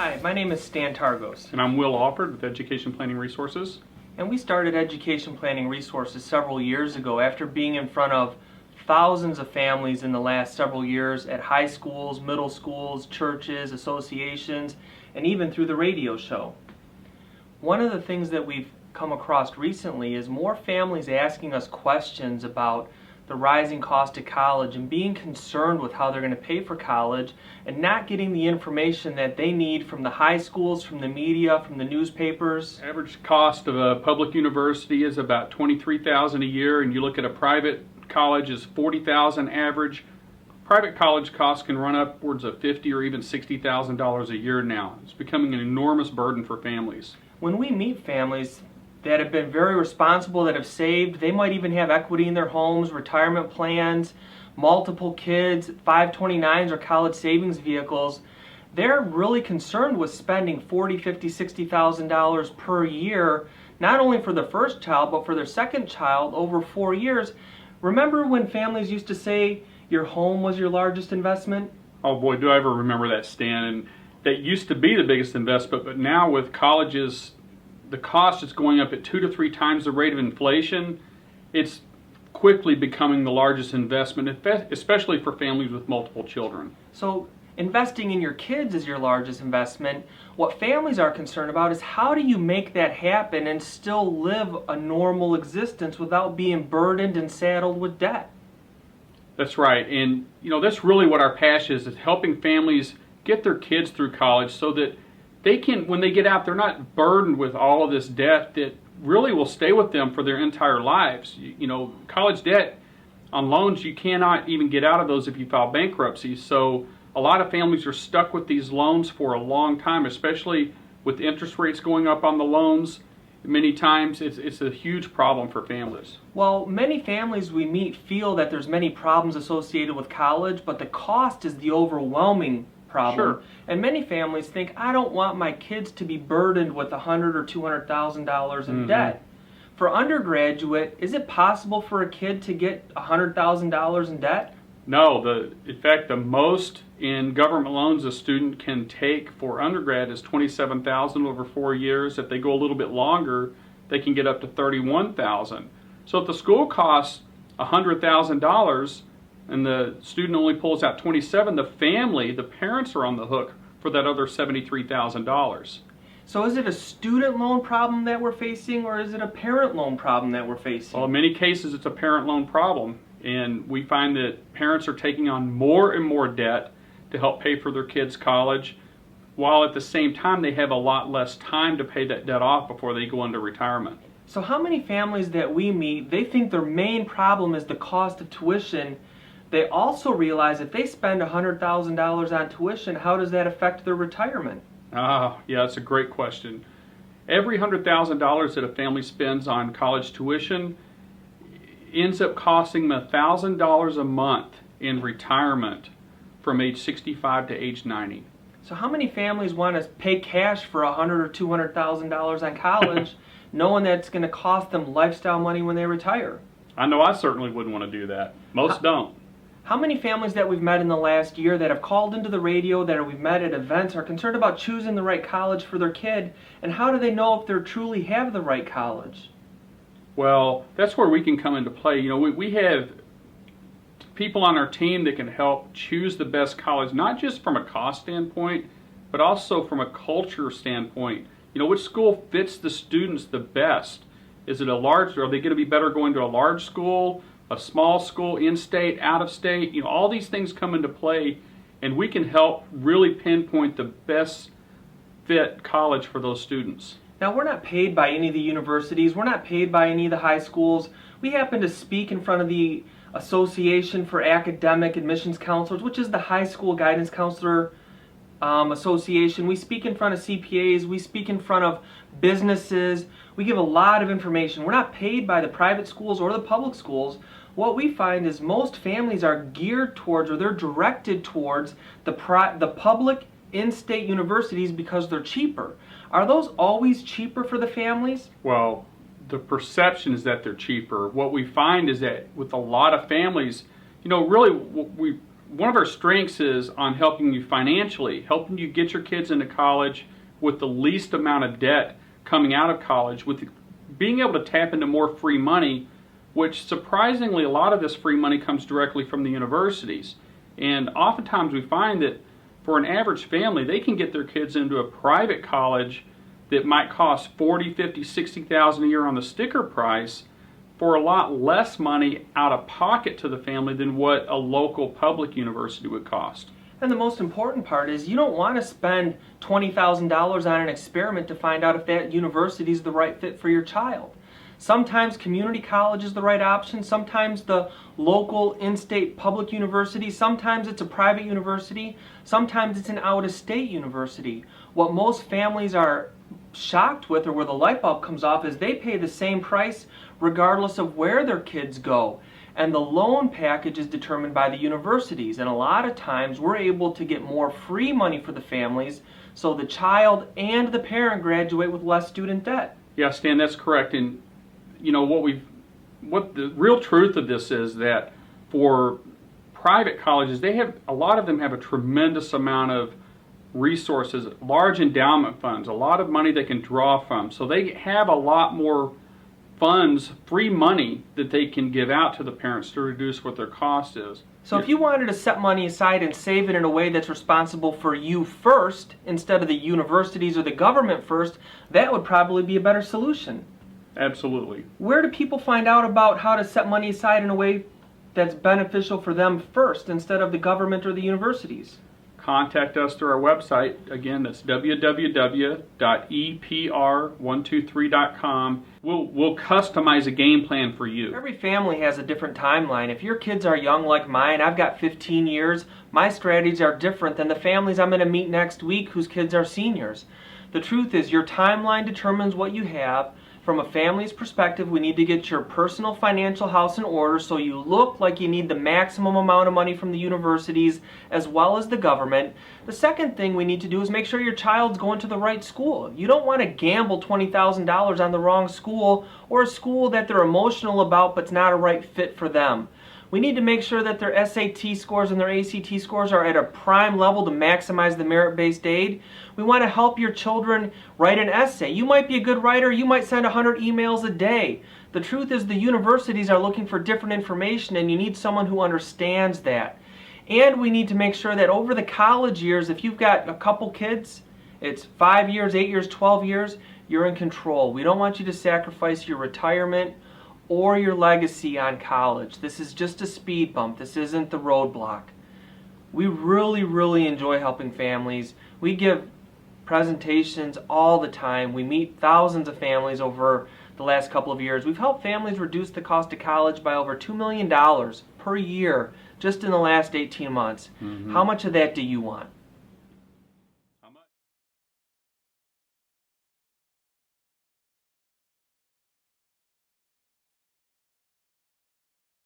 Hi, my name is Stan Targos. And I'm Will Alford with Education Planning Resources. And we started Education Planning Resources several years ago after being in front of thousands of families in the last several years at high schools, middle schools, churches, associations, and even through the radio show. One of the things that we've come across recently is more families asking us questions about the rising cost of college and being concerned with how they're going to pay for college and not getting the information that they need from the high schools, from the media, from the newspapers. Average cost of a public university is about $23,000 a year, and you look at a private college is $40,000 average. Private college costs can run upwards of $50,000 or even $60,000 a year now. It's becoming an enormous burden for families. When we meet families that have been very responsible, that have saved, they might even have equity in their homes, retirement plans, multiple kids, 529s or college savings vehicles, they're really concerned with spending $40,000, $50,000, $60,000 per year, not only for the first child, but for their second child over 4 years. Remember when families used to say your home was your largest investment? Oh boy, do I ever remember that, Stan. And that used to be the biggest investment, but now with colleges, the cost is going up at 2 to 3 times the rate of inflation. It's quickly becoming the largest investment, especially for families with multiple children. So investing in your kids is your largest investment. What families are concerned about is how do you make that happen and still live a normal existence without being burdened and saddled with debt? That's right. And that's really what our passion is helping families get their kids through college so that they can, when they get out, they're not burdened with all of this debt that really will stay with them for their entire lives. College debt on loans, you cannot even get out of those if you file bankruptcy. So a lot of families are stuck with these loans for a long time, especially with interest rates going up on the loans. Many times it's a huge problem for families. Well, many families we meet feel that there's many problems associated with college, but the cost is the overwhelming problem. Sure. And many families think, I don't want my kids to be burdened with $100,000 or $200,000 in debt. For undergraduate, is it possible for a kid to get $100,000 in debt? No. In fact, the most in government loans a student can take for undergrad is $27,000 over 4 years. If they go a little bit longer, they can get up to $31,000. So if the school costs $100,000 and the student only pulls out $27,000, the parents are on the hook for that other $73,000. So is it a student loan problem that we're facing, or is it a parent loan problem that we're facing? Well, in many cases it's a parent loan problem, and we find that parents are taking on more and more debt to help pay for their kids' college, while at the same time they have a lot less time to pay that debt off before they go into retirement. So how many families that we meet, they think their main problem is the cost of tuition. They also realize if they spend $100,000 on tuition, how does that affect their retirement? Yeah, that's a great question. Every $100,000 that a family spends on college tuition ends up costing them $1,000 a month in retirement from age 65 to age 90. So how many families want to pay cash for $100,000 or $200,000 on college, knowing that it's going to cost them lifestyle money when they retire? I know I certainly wouldn't want to do that. Most don't. How many families that we've met in the last year that have called into the radio, that we've met at events, are concerned about choosing the right college for their kid, and how do they know if they truly have the right college? Well, that's where we can come into play. We have people on our team that can help choose the best college, not just from a cost standpoint, but also from a culture standpoint. Which school fits the students the best? Is it are they going to be better going to a large school, a small school, in-state, out-of-state? All these things come into play, and we can help really pinpoint the best fit college for those students. Now, we're not paid by any of the universities. We're not paid by any of the high schools. We happen to speak in front of the Association for Academic Admissions Counselors, which is the high school guidance counselor association. We speak in front of CPAs. We speak in front of businesses. We give a lot of information. We're not paid by the private schools or the public schools. What we find is most families are geared towards, or they're directed towards, the public in-state universities because they're cheaper. Are those always cheaper for the families? Well, the perception is that they're cheaper. What we find is that with a lot of families, really one of our strengths is on helping you financially, helping you get your kids into college with the least amount of debt coming out of college, with being able to tap into more free money, which surprisingly a lot of this free money comes directly from the universities. And oftentimes we find that for an average family, they can get their kids into a private college that might cost $40,000, $50,000, $60,000 a year on the sticker price for a lot less money out of pocket to the family than what a local public university would cost. And the most important part is you don't want to spend $20,000 on an experiment to find out if that university is the right fit for your child. Sometimes community college is the right option, sometimes the local in-state public university, sometimes it's a private university, sometimes it's an out-of-state university. What most families are shocked with, or where the light bulb comes off, is they pay the same price regardless of where their kids go. And the loan package is determined by the universities, and a lot of times we're able to get more free money for the families so the child and the parent graduate with less student debt. Yeah, Stan, that's correct. And you know what the real truth of this is, that for private colleges, a lot of them have a tremendous amount of resources, large endowment funds, a lot of money they can draw from. So they have a lot more funds, free money, that they can give out to the parents to reduce what their cost is. So if you wanted to set money aside and save it in a way that's responsible for you first, instead of the universities or the government first, that would probably be a better solution. Absolutely. Where do people find out about how to set money aside in a way that's beneficial for them first, instead of the government or the universities? Contact us through our website. Again, that's www.EPR123.com. We'll customize a game plan for you. Every family has a different timeline. If your kids are young like mine, I've got 15 years, my strategies are different than the families I'm going to meet next week whose kids are seniors. The truth is, your timeline determines what you have. From a family's perspective, we need to get your personal financial house in order so you look like you need the maximum amount of money from the universities as well as the government. The second thing we need to do is make sure your child's going to the right school. You don't want to gamble $20,000 on the wrong school, or a school that they're emotional about but's not a right fit for them. We need to make sure that their SAT scores and their ACT scores are at a prime level to maximize the merit-based aid. We want to help your children write an essay. You might be a good writer, you might send 100 emails a day. The truth is, the universities are looking for different information, and you need someone who understands that. And we need to make sure that over the college years, if you've got a couple kids, it's 5 years, 8 years, 12 years, you're in control. We don't want you to sacrifice your retirement or your legacy on college. This is just a speed bump. This isn't the roadblock. We really, really enjoy helping families. We give presentations all the time. We meet thousands of families over the last couple of years. We've helped families reduce the cost of college by over $2 million per year just in the last 18 months. How much of that do you want?